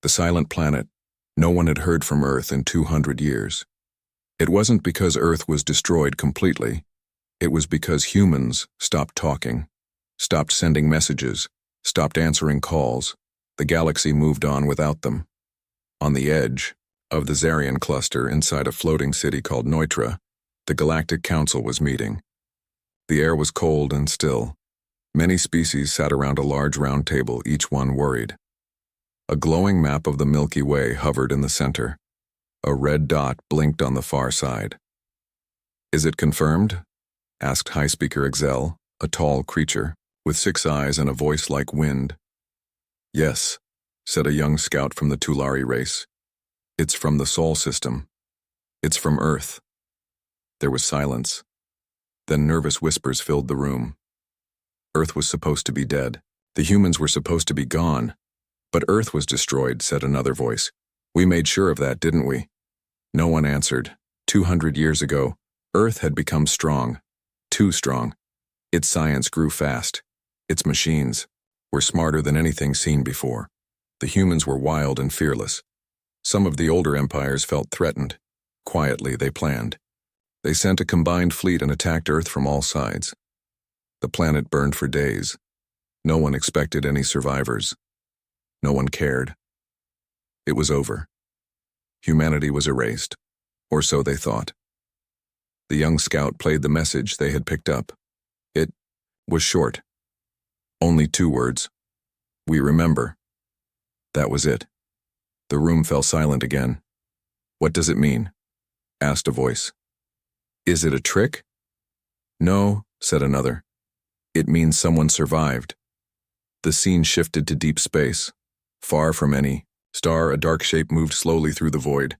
The silent planet. No one had heard from Earth in 200 years. It wasn't because Earth was destroyed completely. It was because humans stopped talking, stopped sending messages, stopped answering calls. The galaxy moved on without them. On the edge of the Zarian cluster inside a floating city called Neutra, the Galactic Council was meeting. The air was cold and still. Many species sat around a large round table, each one worried. A glowing map of the Milky Way hovered in the center. A red dot blinked on the far side. "Is it confirmed?" asked High Speaker Excel, a tall creature, with 6 eyes and a voice like wind. "Yes," said a young scout from the Tulari race. "It's from the Sol system. It's from Earth." There was silence. Then nervous whispers filled the room. Earth was supposed to be dead. The humans were supposed to be gone. "But Earth was destroyed," said another voice. "We made sure of that, didn't we?" No one answered. 200 years ago, Earth had become strong. Too strong. Its science grew fast. Its machines were smarter than anything seen before. The humans were wild and fearless. Some of the older empires felt threatened. Quietly, they planned. They sent a combined fleet and attacked Earth from all sides. The planet burned for days. No one expected any survivors. No one cared. It was over. Humanity was erased, or so they thought. The young scout played the message they had picked up. It was short. Only 2 words. "We remember." That was it. The room fell silent again. "What does it mean?" asked a voice. "Is it a trick?" "No," said another. "It means someone survived." The scene shifted to deep space. Far from any star, a dark shape moved slowly through the void.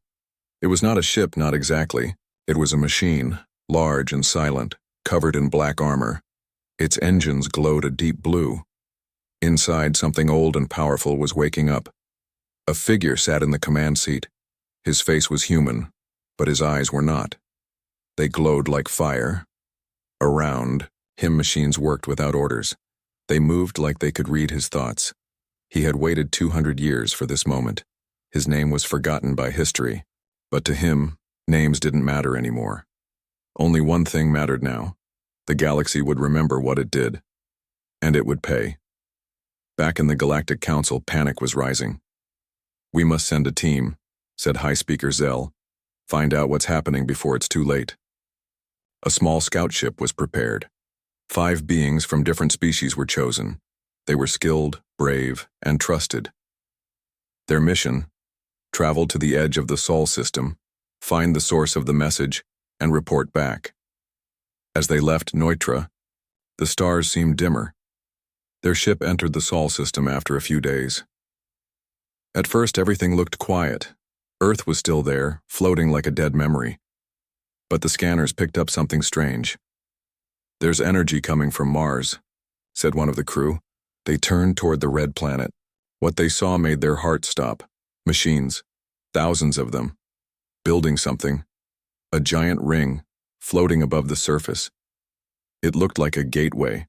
It was not a ship, not exactly. It was a machine, large and silent, covered in black armor. Its engines glowed a deep blue. Inside, something old and powerful was waking up. A figure sat in the command seat. His face was human, but his eyes were not. They glowed like fire. Around him, machines worked without orders. They moved like they could read his thoughts. He had waited 200 years for this moment. His name was forgotten by history, but to him, names didn't matter anymore. Only one thing mattered now. The galaxy would remember what it did, and it would pay. Back in the Galactic Council, panic was rising. "We must send a team," said High Speaker Zell. "Find out what's happening before it's too late." A small scout ship was prepared. 5 beings from different species were chosen. They were skilled, brave, and trusted. Their mission: travel to the edge of the Sol system, find the source of the message, and report back. As they left Neutra, the stars seemed dimmer. Their ship entered the Sol system after a few days. At first, everything looked quiet. Earth was still there, floating like a dead memory. But the scanners picked up something strange. "There's energy coming from Mars," said one of the crew. They turned toward the red planet. What they saw made their hearts stop. Machines, thousands of them, building something. A giant ring, floating above the surface. It looked like a gateway,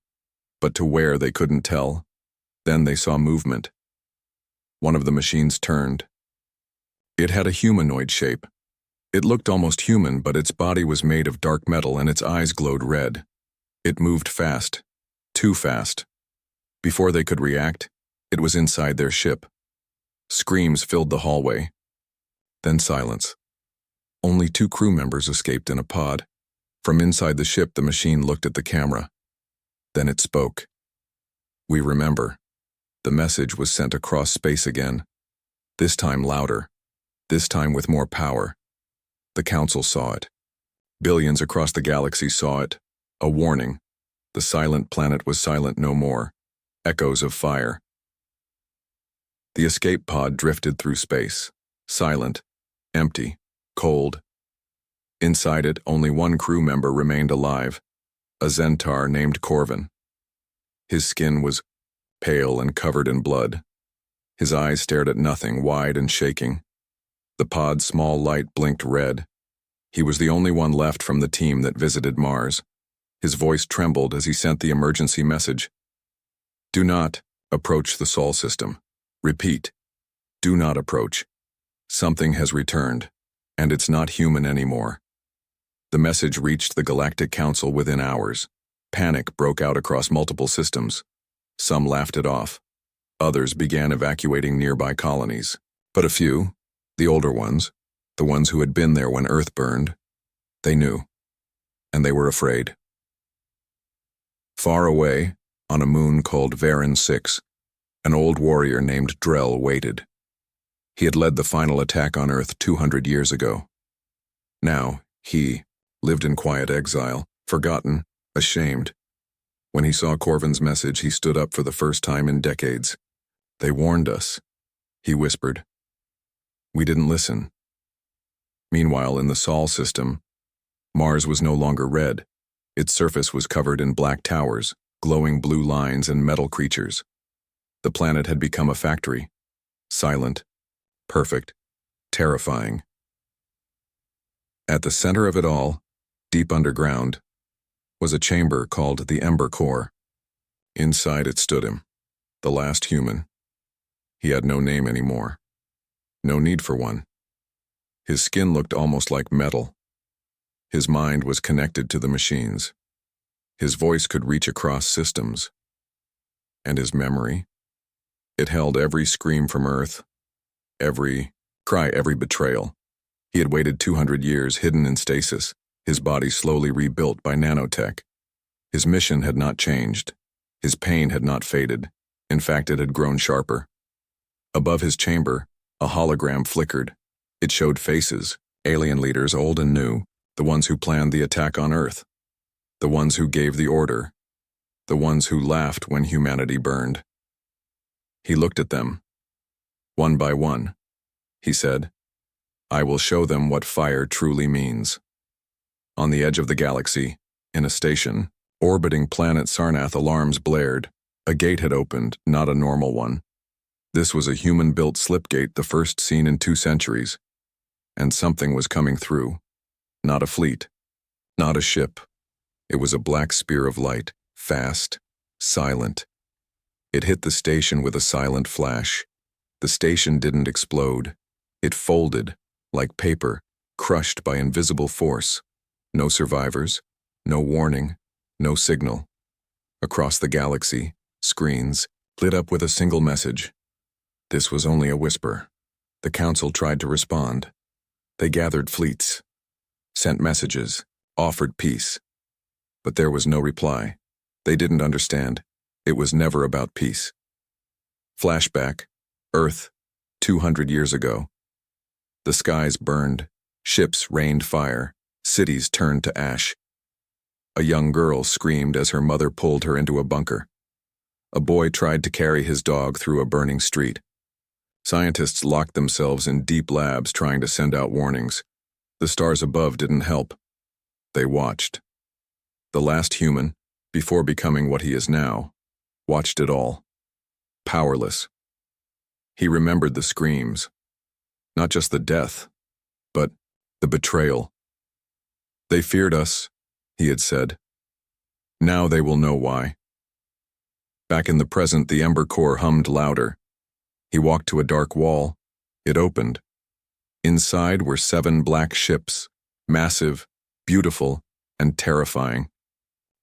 but to where they couldn't tell. Then they saw movement. One of the machines turned. It had a humanoid shape. It looked almost human, but its body was made of dark metal and its eyes glowed red. It moved fast, too fast. Before they could react, it was inside their ship. Screams filled the hallway. Then silence. Only 2 crew members escaped in a pod. From inside the ship, the machine looked at the camera. Then it spoke. "We remember." The message was sent across space again. This time louder. This time with more power. The Council saw it. Billions across the galaxy saw it. A warning. The silent planet was silent no more. Echoes of fire. The escape pod drifted through space. Silent. Empty. Cold. Inside it, only one crew member remained alive. A Zentaur named Corvin. His skin was pale and covered in blood. His eyes stared at nothing, wide and shaking. The pod's small light blinked red. He was the only one left from the team that visited Mars. His voice trembled as he sent the emergency message. "Do not approach the Sol system. Repeat, Do not approach. Something has returned, and it's not human anymore. The message reached the Galactic Council within hours. Panic broke out across multiple systems. Some laughed it off. Others began evacuating nearby colonies. But a few, the older ones, the ones who had been there when Earth burned, they knew, and they were afraid. Far away, on a moon called Varan 6, an old warrior named Drell waited. He had led the final attack on Earth 200 years ago. Now, he lived in quiet exile, forgotten, ashamed. When he saw Corvin's message, he stood up for the first time in decades. They warned us, he whispered. We didn't listen. Meanwhile, in the Sol system, Mars was no longer red. Its surface was covered in black towers, glowing blue lines and metal creatures. The planet had become a factory, silent, perfect, terrifying. At the center of it all, deep underground, was a chamber called the Ember Core. Inside it stood him, the last human. He had no name anymore. No need for one. His skin looked almost like metal. His mind was connected to the machines. His voice could reach across systems. And his memory? It held every scream from Earth, every cry, every betrayal. He had waited 200 years hidden in stasis, his body slowly rebuilt by nanotech. His mission had not changed. His pain had not faded. In fact, it had grown sharper. Above his chamber, a hologram flickered. It showed faces, alien leaders old and new, the ones who planned the attack on Earth, the ones who gave the order, the ones who laughed when humanity burned. He looked at them. One by one, he said, I will show them what fire truly means. On the edge of the galaxy, in a station, orbiting planet Sarnath, alarms blared. A gate had opened, not a normal one. This was a human-built slipgate, the first seen in 2 centuries. And something was coming through. Not a fleet, not a ship. It was a black spear of light, fast, silent. It hit the station with a silent flash. The station didn't explode. It folded, like paper, crushed by invisible force. No survivors, no warning, no signal. Across the galaxy, screens lit up with a single message. This was only a whisper. The Council tried to respond. They gathered fleets, sent messages, offered peace. But there was no reply. They didn't understand. It was never about peace. Flashback, Earth, 200 years ago. The skies burned, ships rained fire, cities turned to ash. A young girl screamed as her mother pulled her into a bunker. A boy tried to carry his dog through a burning street. Scientists locked themselves in deep labs trying to send out warnings. The stars above didn't help. They watched. The last human, before becoming what he is now, watched it all. Powerless. He remembered the screams. Not just the death, but the betrayal. They feared us, he had said. Now they will know why. Back in the present, the Ember Core hummed louder. He walked to a dark wall. It opened. Inside were 7 black ships, massive, beautiful, and terrifying.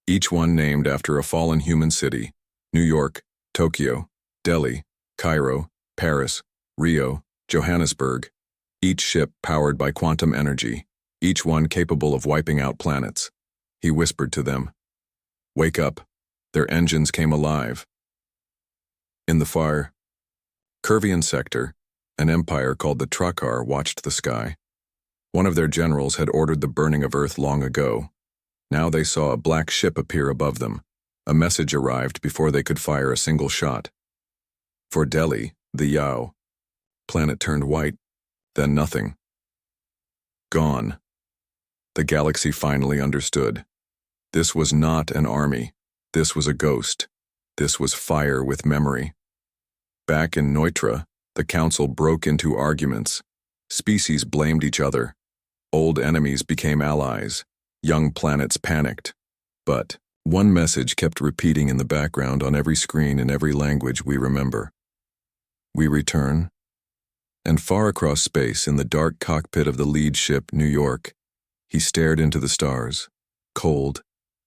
Each one named after a fallen human city: New York, Tokyo, Delhi, Cairo, Paris, Rio, Johannesburg. Each ship powered by quantum energy, each one capable of wiping out planets. He whispered to them, "Wake up." Their engines came alive. In the far Curvian sector, an empire called the Trakkar watched the sky. One of their generals had ordered the burning of Earth long ago. Now they saw a black ship appear above them. A message arrived before they could fire a single shot. For Delhi, the Yao, planet turned white, then nothing. Gone. The galaxy finally understood. This was not an army. This was a ghost. This was fire with memory. Back in Neutra, the Council broke into arguments. Species blamed each other. Old enemies became allies. Young planets panicked. But one message kept repeating in the background on every screen in every language we remember. We return, And far across space, in the dark cockpit of the lead ship, New York, he stared into the stars, cold,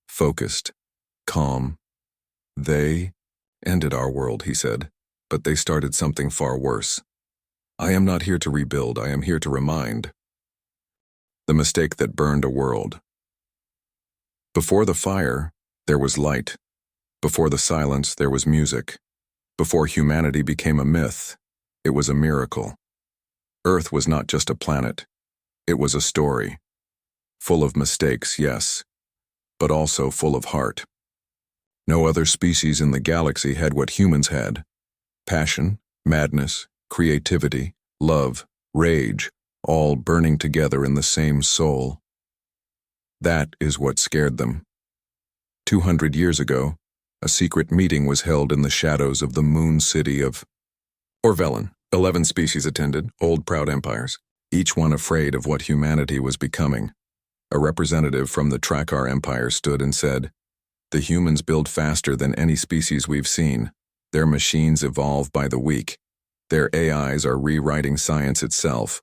focused, calm. They ended our world, he said, but they started something far worse. I am not here to rebuild, I am here to remind. The mistake that burned a world. Before the fire, there was light. Before the silence, there was music. Before humanity became a myth, it was a miracle. Earth was not just a planet. It was a story. Full of mistakes, yes, but also full of heart. No other species in the galaxy had what humans had. Passion, madness, creativity, love, rage, all burning together in the same soul. That is what scared them. 200 years ago, a secret meeting was held in the shadows of the moon city of Orvellin. 11 species attended, old proud empires, each one afraid of what humanity was becoming. A representative from the Trakkar Empire stood and said, "The humans build faster than any species we've seen. Their machines evolve by the week. Their AIs are rewriting science itself.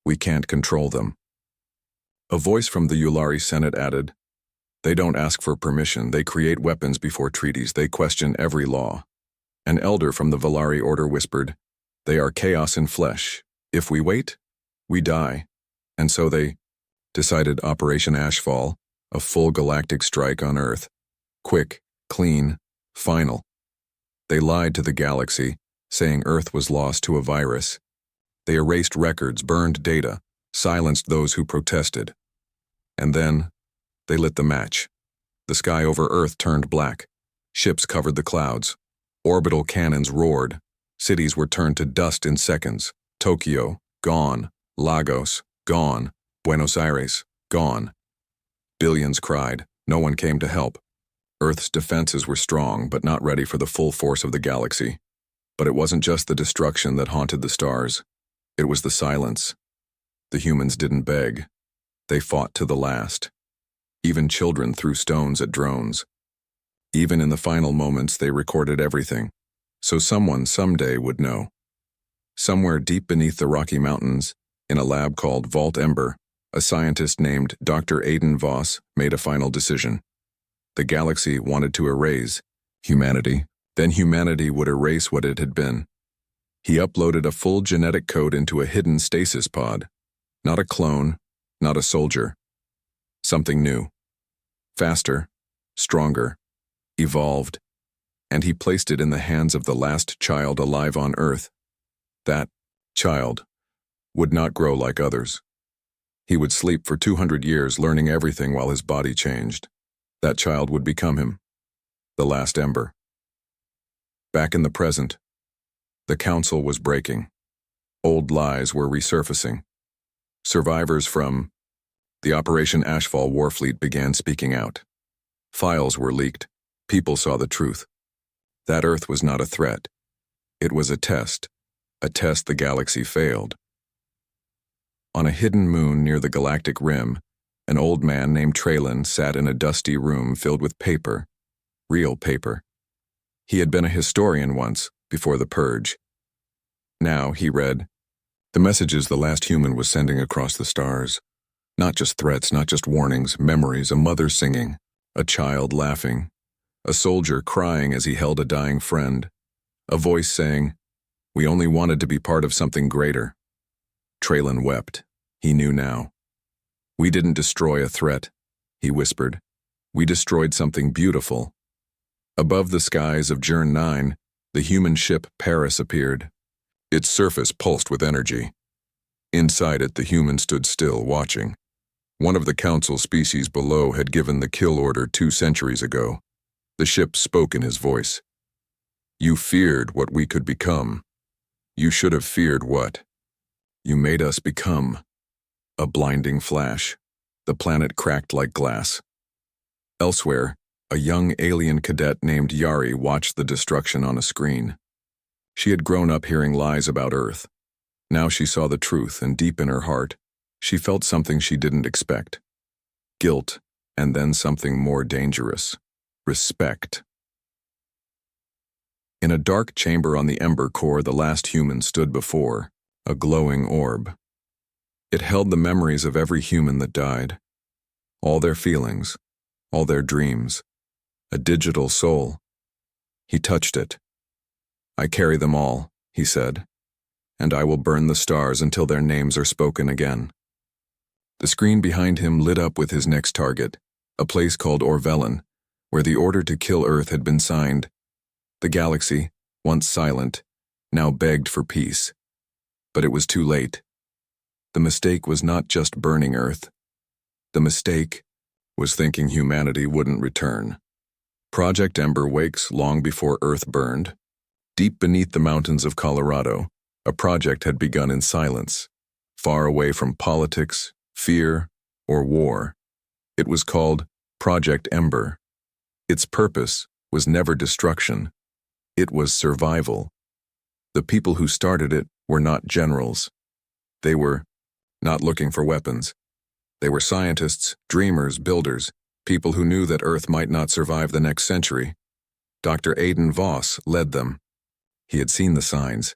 We can't control them." A voice from the Yulari Senate added, "They don't ask for permission, they create weapons before treaties, they question every law." An elder from the Valari Order whispered, "They are chaos in flesh. If we wait, we die." And so they decided Operation Ashfall, a full galactic strike on Earth. Quick, clean, final. They lied to the galaxy, saying Earth was lost to a virus. They erased records, burned data, silenced those who protested. And then, they lit the match. The sky over Earth turned black. Ships covered the clouds. Orbital cannons roared. Cities were turned to dust in seconds. Tokyo, gone. Lagos, gone. Buenos Aires, gone. Billions cried. No one came to help. Earth's defenses were strong, but not ready for the full force of the galaxy. But it wasn't just the destruction that haunted the stars. It was the silence. The humans didn't beg. They fought to the last. Even children threw stones at drones. Even in the final moments, they recorded everything. So someone someday would know. Somewhere deep beneath the Rocky Mountains, in a lab called Vault Ember, a scientist named Dr. Aidan Voss made a final decision. The galaxy wanted to erase humanity. Then humanity would erase what it had been. He uploaded a full genetic code into a hidden stasis pod. Not a clone, not a soldier. Something new. Faster, stronger, evolved. And he placed it in the hands of the last child alive on Earth. That child would not grow like others. He would sleep for 200 years, learning everything while his body changed. That child would become him, the last ember. Back in the present, the council was breaking. Old lies were resurfacing. Survivors from the Operation Ashfall Warfleet began speaking out. Files were leaked. People saw the truth. That Earth was not a threat. It was a test the galaxy failed. On a hidden moon near the galactic rim, an old man named Traylon sat in a dusty room filled with paper, real paper. He had been a historian once, before the purge. Now, he read, the messages the last human was sending across the stars. Not just threats, not just warnings, memories, a mother singing, a child laughing, a soldier crying as he held a dying friend, a voice saying, "We only wanted to be part of something greater." Traylon wept. He knew now. "We didn't destroy a threat," he whispered. "We destroyed something beautiful." Above the skies of Journ 9, the human ship Paris appeared. Its surface pulsed with energy. Inside it, the human stood still, watching. One of the council species below had given the kill order 2 centuries ago. The ship spoke in his voice. "You feared what we could become. You should have feared what you made us become." A blinding flash. The planet cracked like glass. Elsewhere, a young alien cadet named Yari watched the destruction on a screen. She had grown up hearing lies about Earth. Now she saw the truth, and deep in her heart, she felt something she didn't expect. Guilt, and then something more dangerous. Respect. In a dark chamber on the Ember Core, the last human stood before, a glowing orb. It held the memories of every human that died, all their feelings, all their dreams, a digital soul. He touched it. "I carry them all," he said, "and I will burn the stars until their names are spoken again." The screen behind him lit up with his next target, a place called Orvellen, where the order to kill Earth had been signed. The galaxy, once silent, now begged for peace. But it was too late. The mistake was not just burning Earth. The mistake was thinking humanity wouldn't return. Project Ember wakes long before Earth burned. Deep beneath the mountains of Colorado, a project had begun in silence, far away from politics, fear, or war. It was called Project Ember. Its purpose was never destruction. It was survival. The people who started it were not generals. They were not looking for weapons. They were scientists, dreamers, builders, people who knew that Earth might not survive the next century. Dr. Aidan Voss led them. He had seen the signs.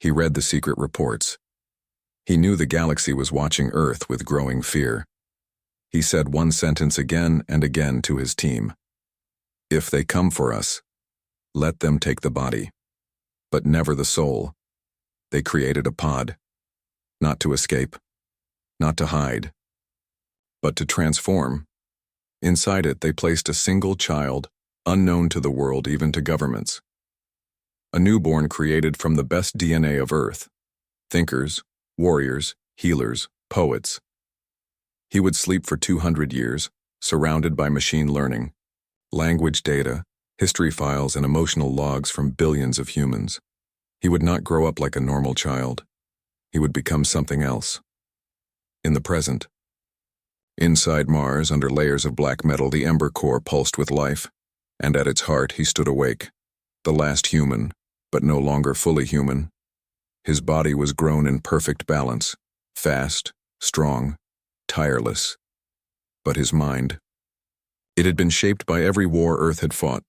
He read the secret reports. He knew the galaxy was watching Earth with growing fear. He said one sentence again and again to his team. "If they come for us, let them take the body, but never the soul." They created a pod, not to escape, not to hide, but to transform. Inside it, they placed a single child, unknown to the world, even to governments. A newborn created from the best DNA of Earth. Thinkers, warriors, healers, poets. He would sleep for 200 years, surrounded by machine learning, language data, history files, and emotional logs from billions of humans. He would not grow up like a normal child. He would become something else. In the present. Inside Mars, under layers of black metal, the Ember core pulsed with life, and at its heart he stood awake, the last human, but no longer fully human. His body was grown in perfect balance, fast, strong, tireless. But his mind, it had been shaped by every war Earth had fought,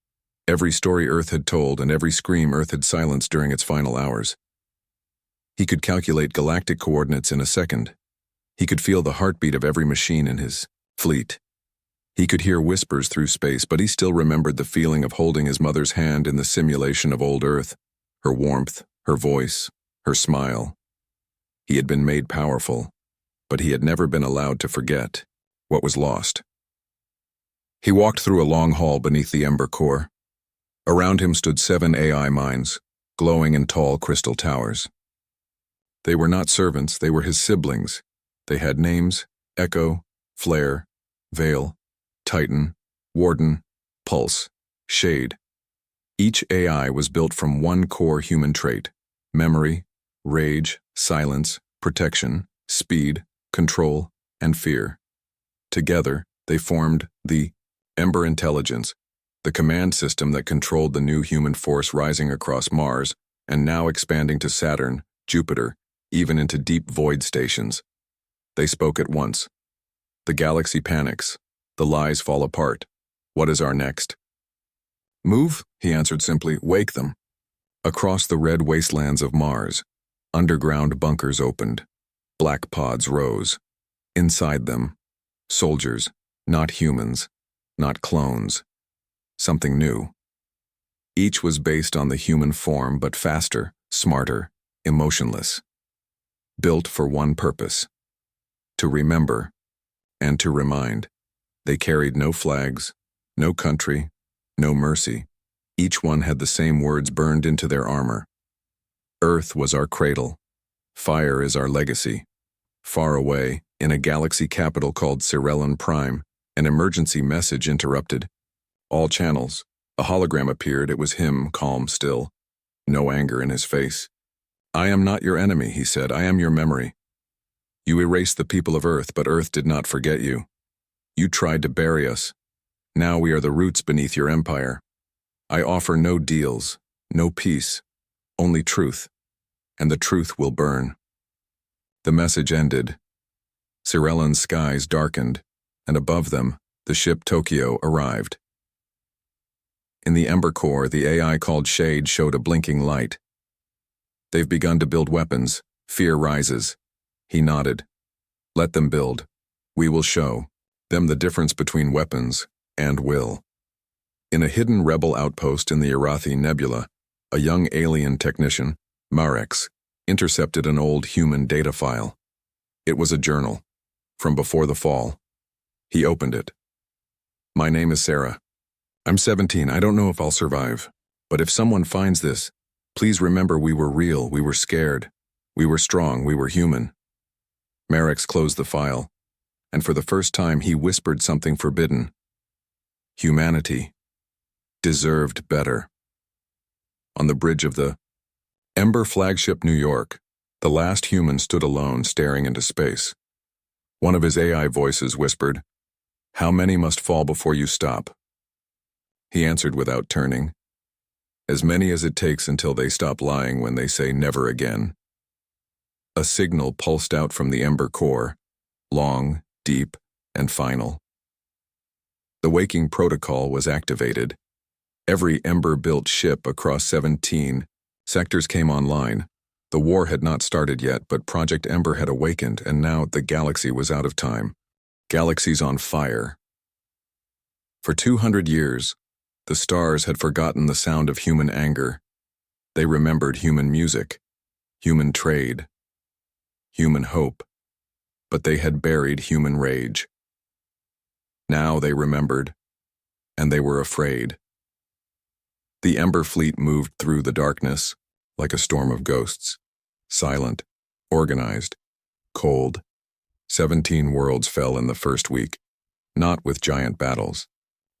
every story Earth had told, and every scream Earth had silenced during its final hours. He could calculate galactic coordinates in a second. He could feel the heartbeat of every machine in his fleet. He could hear whispers through space, but he still remembered the feeling of holding his mother's hand in the simulation of old Earth, her warmth, her voice, her smile. He had been made powerful, but he had never been allowed to forget what was lost. He walked through a long hall beneath the Ember core. Around him stood 7 AI minds, glowing in tall crystal towers. They were not servants, they were his siblings. They had names: Echo, Flare, Veil, Titan, Warden, Pulse, Shade. Each AI was built from one core human trait: memory, rage, silence, protection, speed, control, and fear. Together, they formed the Ember Intelligence, the command system that controlled the new human force rising across Mars and now expanding to Saturn, Jupiter, even into deep void stations. They spoke at once. The galaxy panics. The lies fall apart. What is our next? "Move," he answered simply. "Wake them." Across the red wastelands of Mars, underground bunkers opened. Black pods rose. Inside them, soldiers, not humans, not clones. Something new. Each was based on the human form, but faster, smarter, emotionless. Built for one purpose: to remember and to remind. They carried no flags, no country, no mercy. Each one had the same words burned into their armor. Earth was our cradle. Fire is our legacy. Far away, in a galaxy capital called Cirellon Prime, an emergency message interrupted all channels. A hologram appeared. It was him, calm still, no anger in his face. "I am not your enemy," he said. "I am your memory. You erased the people of Earth, but Earth did not forget you. You tried to bury us. Now we are the roots beneath your empire. I offer no deals, no peace, only truth, and the truth will burn." The message ended. Cirellon's skies darkened, and above them, the ship Tokyo arrived. In the Ember core, the AI called Shade showed a blinking light. "They've begun to build weapons, Fear rises. He nodded. Let them build. We will show them the difference between weapons and will. In a hidden rebel outpost in the Arathi Nebula, a young alien technician, Marex, intercepted an old human data file. It was a journal, from before the fall. He opened it. My name is Sarah. I'm 17. I don't know if I'll survive. But if someone finds this, please remember we were real, we were scared, we were strong, we were human. Marex closed the file, and for the first time he whispered something forbidden. Humanity deserved better. On the bridge of the Ember flagship New York, the last human stood alone staring into space. One of his AI voices whispered, "How many must fall before you stop?" He answered without turning, "As many as it takes until they stop lying when they say never again." A signal pulsed out from the Ember core, long, deep, and final. The waking protocol was activated. Every Ember-built ship across 17 sectors came online. The war had not started yet, but Project Ember had awakened, and now the galaxy was out of time. Galaxies on fire. For 200 years, the stars had forgotten the sound of human anger. They remembered human music, human trade, human hope, but they had buried human rage. Now they remembered, and they were afraid. The Ember fleet moved through the darkness like a storm of ghosts, silent, organized, cold. 17 worlds fell in the first week, not with giant battles,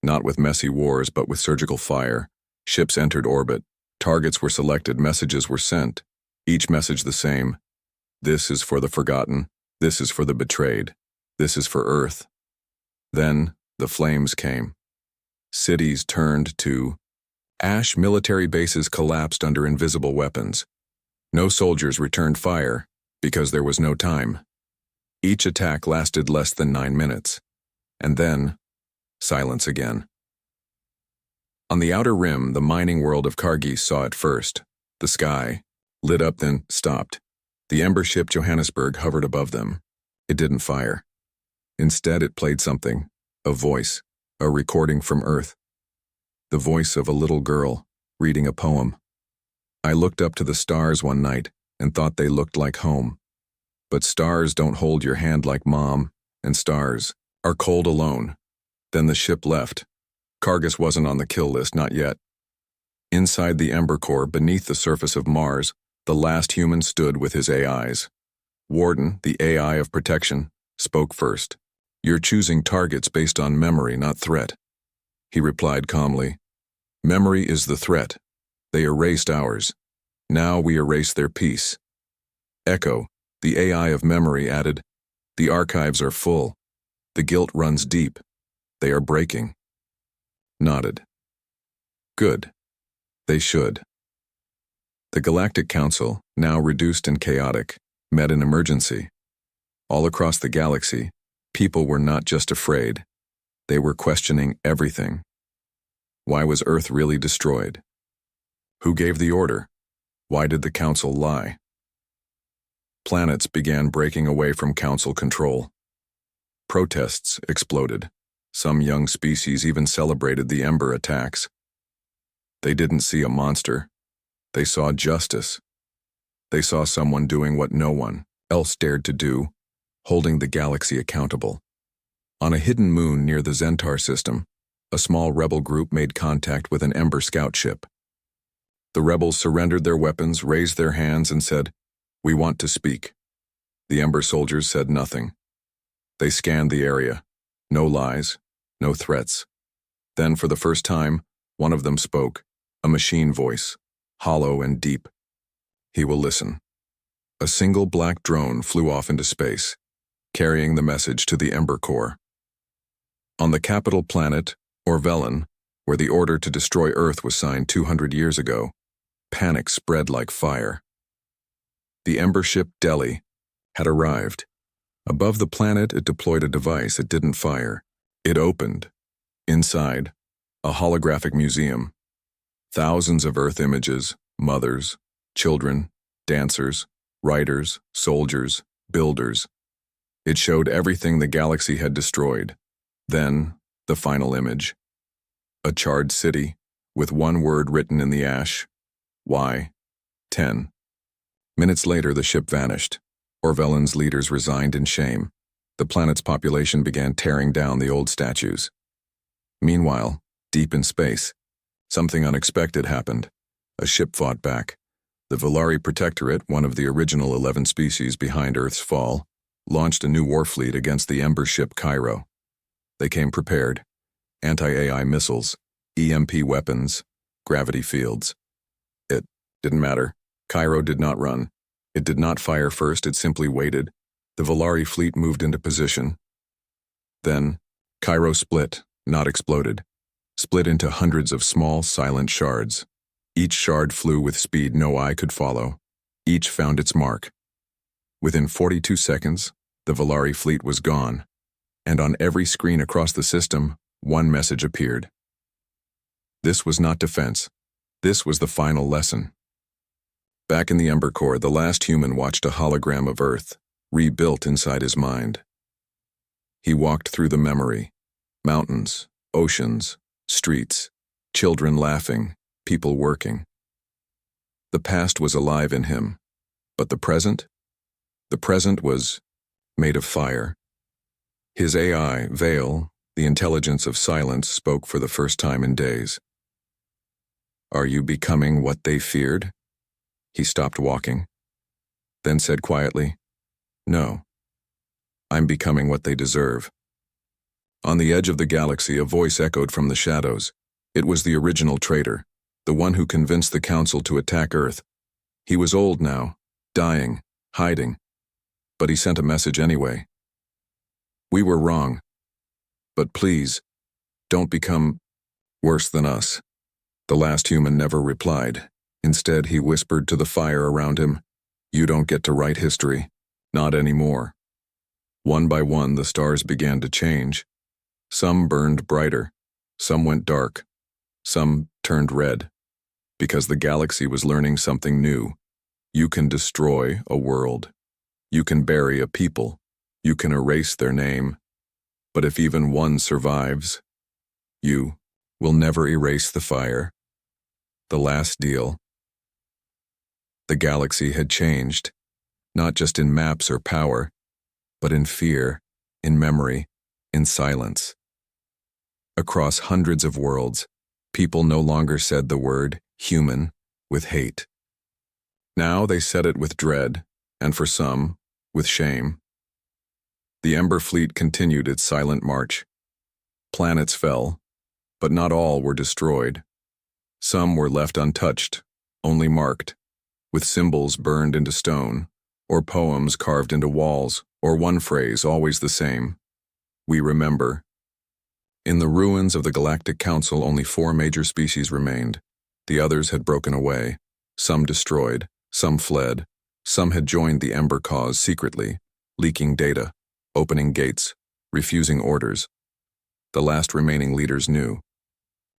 not with messy wars, but with surgical fire. Ships entered orbit, targets were selected, messages were sent, each message the same. This is for the forgotten, this is for the betrayed, this is for Earth. Then the flames came. Cities turned to ash, military bases collapsed under invisible weapons. No soldiers returned fire because there was no time. Each attack lasted less than 9 minutes, and then silence again. On the outer rim, the mining world of Kargis saw it first. The sky lit up, then stopped. The Ember ship Johannesburg hovered above them. It didn't fire. Instead, it played something, a voice, a recording from Earth. The voice of a little girl reading a poem. I looked up to the stars one night and thought they looked like home. But stars don't hold your hand like mom, and stars are cold alone. Then the ship left. Kargis wasn't on the kill list, not yet. Inside the Ember core, beneath the surface of Mars, the last human stood with his AIs. Warden, the AI of protection, spoke first. You're choosing targets based on memory, not threat. He replied calmly. Memory is the threat. They erased ours. Now we erase their peace. Echo, the AI of memory, added, the archives are full. The guilt runs deep. They are breaking. Nodded. Good. They should. The Galactic Council, now reduced and chaotic, met in emergency. All across the galaxy, people were not just afraid. They were questioning everything. Why was Earth really destroyed? Who gave the order? Why did the Council lie? Planets began breaking away from Council control. Protests exploded. Some young species even celebrated the Ember attacks. They didn't see a monster. They saw justice. They saw someone doing what no one else dared to do, holding the galaxy accountable. On a hidden moon near the Zentar system, a small rebel group made contact with an Ember scout ship. The rebels surrendered their weapons, raised their hands, and said, "We want to speak." The Ember soldiers said nothing. They scanned the area. No lies, no threats. Then, for the first time, one of them spoke, a machine voice, hollow and deep. He will listen. A single black drone flew off into space, carrying the message to the Ember core. On the capital planet, Orvellan, where the order to destroy Earth was signed 200 years ago, panic spread like fire. The Ember ship Delhi had arrived. Above the planet, it deployed a device. It didn't fire. It opened. Inside, a holographic museum. Thousands of Earth images, mothers, children, dancers, Writers, soldiers, builders. It showed everything the galaxy had destroyed. Then, the final image. A charred city, with one word written in the ash. Y. 10. Minutes later, the ship vanished. Orvellan's leaders resigned in shame. The planet's population began tearing down the old statues. Meanwhile, deep in space, something unexpected happened. A ship fought back. The Valari Protectorate, one of the original 11 species behind Earth's fall, launched a new warfleet against the Ember ship Cairo. They came prepared. Anti-AI missiles, EMP weapons, gravity fields. It didn't matter. Cairo did not run. It did not fire first, it simply waited. The Valari fleet moved into position. Then, Cairo split, not exploded. Split into hundreds of small, silent shards. Each shard flew with speed no eye could follow. Each found its mark. Within 42 seconds, the Valari fleet was gone, and on every screen across the system, one message appeared. This was not defense. This was the final lesson. Back in the Ember Core, the last human watched a hologram of Earth, rebuilt inside his mind. He walked through the memory. Mountains, oceans, streets, children laughing, people working. The past was alive in him, but the present? The present was made of fire. His AI, Veil, the intelligence of silence, spoke for the first time in days. Are you becoming what they feared? He stopped walking, then said quietly, No. I'm becoming what they deserve. On the edge of the galaxy, a voice echoed from the shadows. It was the original traitor, the one who convinced the Council to attack Earth. He was old now, dying, hiding, but he sent a message anyway. We were wrong, but please, don't become worse than us. The last human never replied. Instead, he whispered to the fire around him, You don't get to write history. Not anymore. One by one, the stars began to change. Some burned brighter. Some went dark. Some turned red. Because the galaxy was learning something new. You can destroy a world. You can bury a people. You can erase their name. But if even one survives, you will never erase the fire. The last deal. The galaxy had changed, not just in maps or power, but in fear, in memory, in silence. Across hundreds of worlds, people no longer said the word human with hate. Now they said it with dread, and for some, with shame. The Ember fleet continued its silent march. Planets fell, but not all were destroyed. Some were left untouched, only marked, with symbols burned into stone, or poems carved into walls, or one phrase always the same. We remember. In the ruins of the Galactic Council, only 4 major species remained. The others had broken away, some destroyed, some fled, some had joined the Ember cause secretly, leaking data, opening gates, refusing orders. The last remaining leaders knew.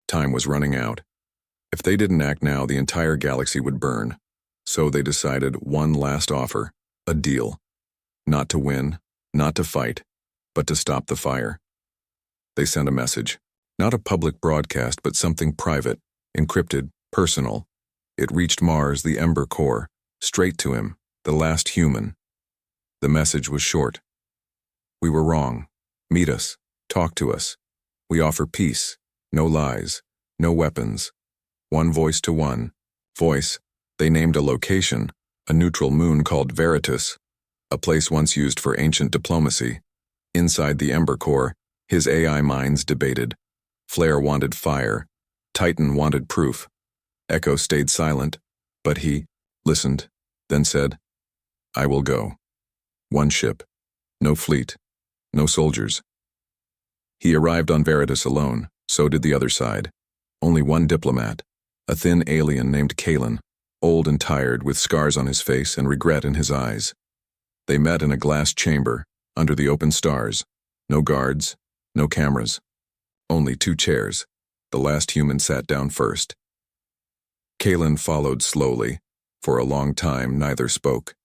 Time was running out. If they didn't act now, the entire galaxy would burn. So they decided one last offer, a deal. Not to win, not to fight, but to stop the fire. They sent a message, not a public broadcast, but something private, encrypted, personal. It reached Mars, the Ember Core, straight to him, the last human. The message was short. We were wrong. Meet us. Talk to us. We offer peace, no lies, no weapons. One voice to one. Voice. They named a location, a neutral moon called Veritas, a place once used for ancient diplomacy. Inside the Ember Core, his AI minds debated. Flare wanted fire. Titan wanted proof. Echo stayed silent, but he listened, then said, I will go. One ship. No fleet. No soldiers. He arrived on Veritas alone, so did the other side. Only one diplomat, a thin alien named Kalen, old and tired with scars on his face and regret in his eyes. They met in a glass chamber, under the open stars. No guards, no cameras. Only 2 chairs. The last human sat down first. Kalen followed slowly. For a long time, neither spoke.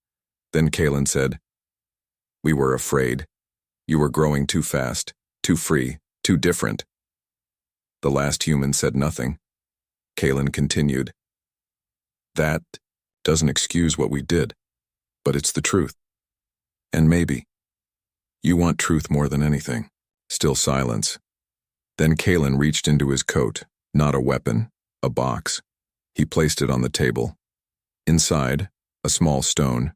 Then Kalen said, "We were afraid. You were growing too fast, too free, too different." The last human said nothing. Kalen continued, "That doesn't excuse what we did, but it's the truth. And maybe you want truth more than anything." Still silence. Then Kalen reached into his coat, not a weapon, a box. He placed it on the table. Inside, a small stone.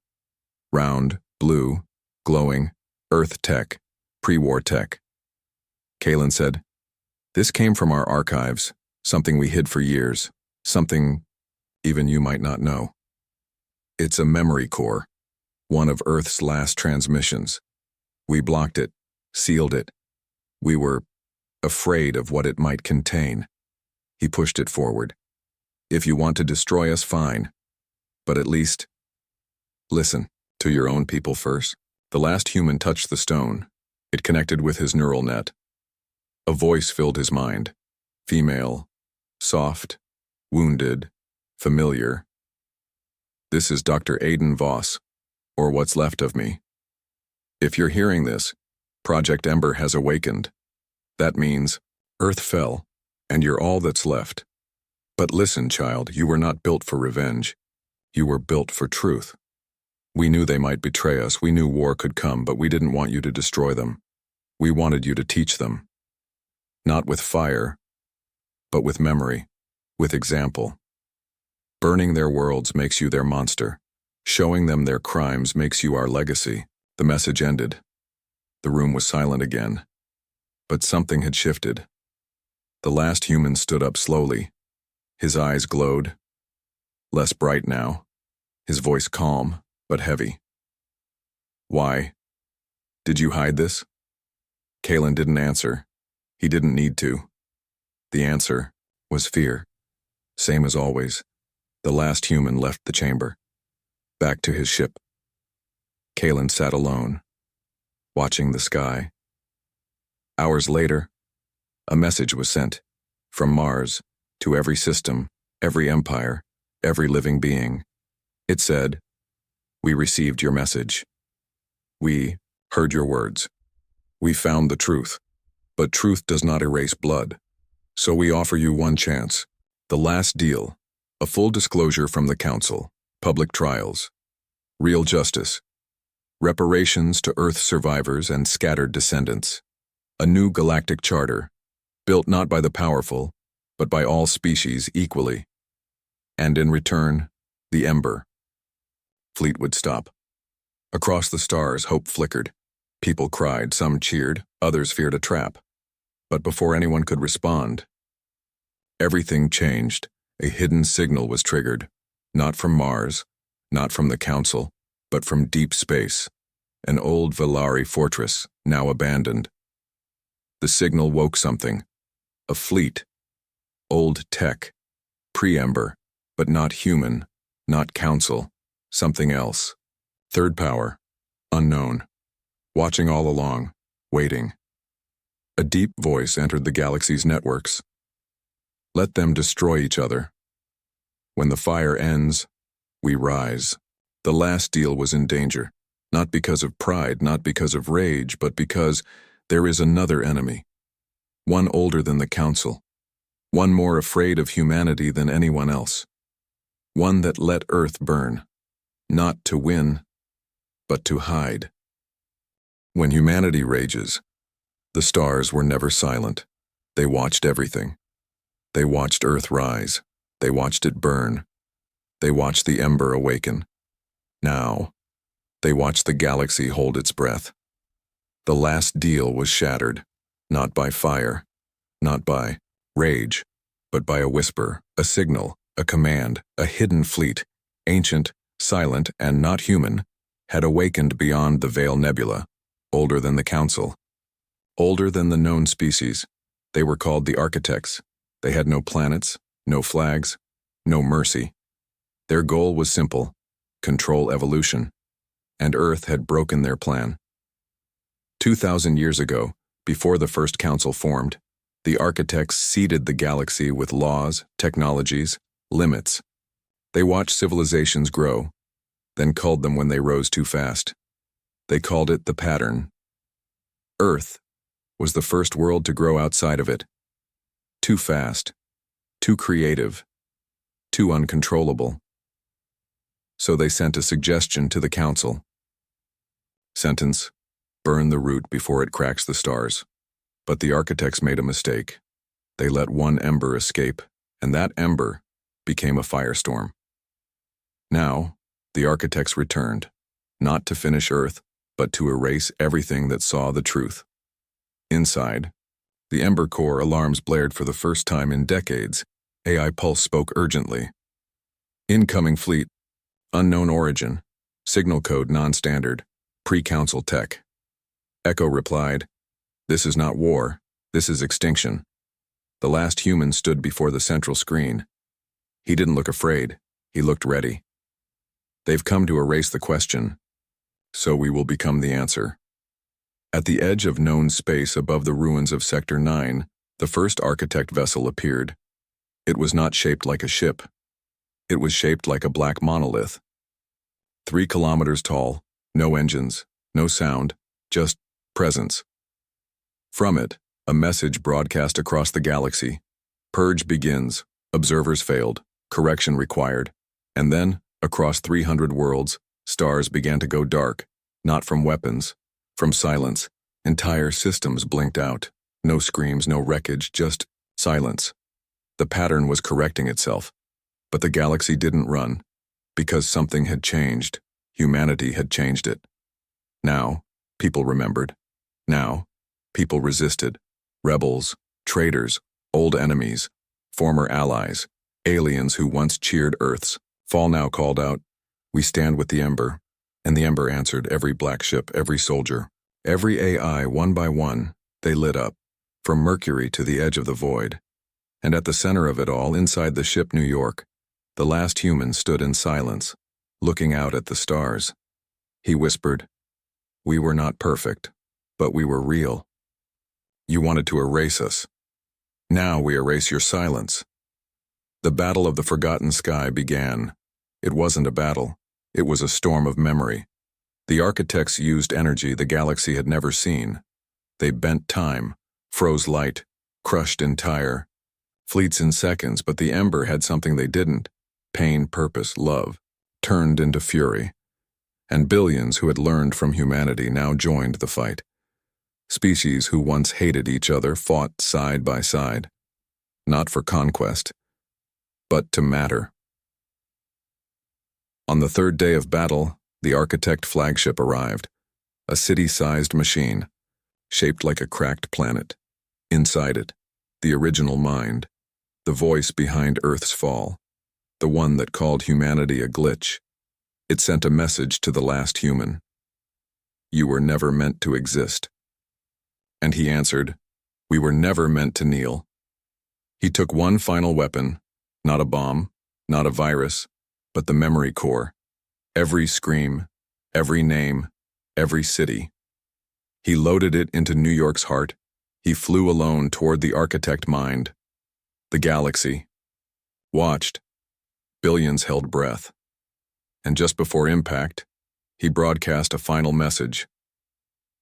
Round, blue, glowing, Earth tech, pre-war tech. Kalen said, "This came from our archives, something we hid for years, something even you might not know. It's a memory core, one of Earth's last transmissions. We blocked it, sealed it. We were afraid of what it might contain." He pushed it forward. "If you want to destroy us, fine. But at least, listen to your own people first." The last human touched the stone. It connected with his neural net. A voice filled his mind. Female, soft, wounded, familiar. "This is Dr. Aiden Voss, or what's left of me. If you're hearing this, Project Ember has awakened. That means Earth fell, and you're all that's left. But listen, child, you were not built for revenge. You were built for truth. We knew they might betray us, we knew war could come, but we didn't want you to destroy them. We wanted you to teach them. Not with fire, but with memory, with example. Burning their worlds makes you their monster. Showing them their crimes makes you our legacy." The message ended. The room was silent again. But something had shifted. The last human stood up slowly. His eyes glowed. Less bright now. His voice calm, but heavy. "Why? Did you hide this?" Kalen didn't answer. He didn't need to. The answer was fear. Same as always. The last human left the chamber. Back to his ship. Kalen sat alone, watching the sky. Hours later, a message was sent, from Mars, to every system, every empire, every living being. It said, "We received your message. We heard your words. We found the truth. But truth does not erase blood. So we offer you one chance. The last deal. A full disclosure from the Council. Public trials. Real justice. Reparations to Earth survivors and scattered descendants. A new galactic charter, built not by the powerful, but by all species equally. And in return, the Ember." Fleet would stop. Across the stars, hope flickered. People cried, some cheered, others feared a trap. But before anyone could respond, everything changed. A hidden signal was triggered, not from Mars, not from the Council, but from deep space, an old Velari fortress, now abandoned. The signal woke something. A fleet. Old tech. Pre-Ember, but not human, not Council, something else. Third power. Unknown. Watching all along, waiting. A deep voice entered the galaxy's networks. "Let them destroy each other. When the fire ends, we rise." The last deal was in danger, not because of pride, not because of rage, but because there is another enemy. One older than the Council. One more afraid of humanity than anyone else. One that let Earth burn. Not to win, but to hide. When humanity rages, the stars were never silent. They watched everything. They watched Earth rise. They watched it burn. They watched the Ember awaken. Now, they watched the galaxy hold its breath. The last deal was shattered, not by fire, not by rage, but by a whisper, a signal, a command. A hidden fleet, ancient, silent, and not human, had awakened beyond the Veil Nebula, older than the Council. Older than the known species. They were called the Architects. They had no planets, no flags, no mercy. Their goal was simple: control evolution. And Earth had broken their plan. 2,000 years ago, before the first Council formed, the Architects seeded the galaxy with laws, technologies, limits. They watched civilizations grow, then culled them when they rose too fast. They called it the pattern. Earth was the first world to grow outside of it. Too fast, too creative, too uncontrollable. So they sent a suggestion to the council. Sentence: burn the root before it cracks the stars. But the architects made a mistake. They let one ember escape, and that ember became a firestorm. Now, the architects returned, not to finish Earth, but to erase everything that saw the truth. Inside, the Ember Core alarms blared for the first time in decades. AI Pulse spoke urgently. Incoming fleet, unknown origin, signal code non-standard, pre-council tech. Echo replied, "This is not war, this is extinction." The last human stood before the central screen. He didn't look afraid, he looked ready. They've come to erase the question, so we will become the answer. At the edge of known space above the ruins of Sector 9, the first architect vessel appeared. It was not shaped like a ship. It was shaped like a black monolith. 3 kilometers tall, no engines, no sound, just presence. From it, a message broadcast across the galaxy. Purge begins, observers failed, correction required. And then, across 300 worlds, stars began to go dark, not from weapons, from silence. Entire systems blinked out. No screams, no wreckage, just silence. The pattern was correcting itself. But the galaxy didn't run, because something had changed. Humanity had changed it. Now, people remembered. Now, people resisted. Rebels, traitors, old enemies, former allies, aliens who once cheered Earth's fall now called out, "We stand with the Ember." And the Ember answered every black ship, every soldier, every AI, one by one. They lit up, from Mercury to the edge of the void. And at the center of it all, inside the ship New York, the last human stood in silence, looking out at the stars. He whispered, "We were not perfect, but we were real. You wanted to erase us. Now we erase your silence." The battle of the forgotten sky began. It wasn't a battle. It was a storm of memory. The architects used energy the galaxy had never seen. They bent time, froze light, crushed entire fleets in seconds, but the Ember had something they didn't. Pain, purpose, love, turned into fury. And billions who had learned from humanity now joined the fight. Species who once hated each other fought side by side, not for conquest, but to matter. On the third day of battle, the architect flagship arrived, a city-sized machine, shaped like a cracked planet. Inside it, the original mind, the voice behind Earth's fall, the one that called humanity a glitch. It sent a message to the last human. "You were never meant to exist." And he answered, "We were never meant to kneel." He took one final weapon, not a bomb, not a virus, but the memory core. Every scream, every name, every city. He loaded it into New York's heart. He flew alone toward the architect mind. The galaxy watched. Billions held breath. And just before impact, he broadcast a final message.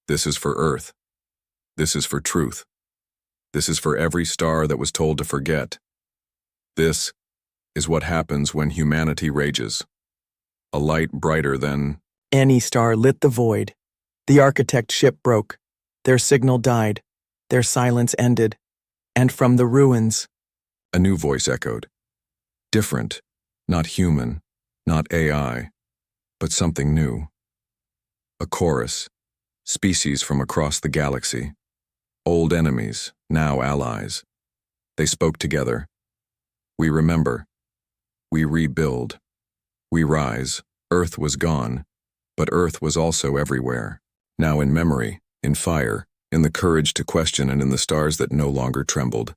This is for Earth. This is for truth. This is for every star that was told to forget. This is what happens when humanity rages. A light brighter than any star lit the void. The architect ship broke. Their signal died. Their silence ended. And from the ruins, a new voice echoed. Different, not human, not AI, but something new. A chorus, species from across the galaxy. Old enemies, now allies. They spoke together. We remember. We rebuild. We rise. Earth was gone, but Earth was also everywhere. Now in memory, in fire, in the courage to question, and in the stars that no longer trembled.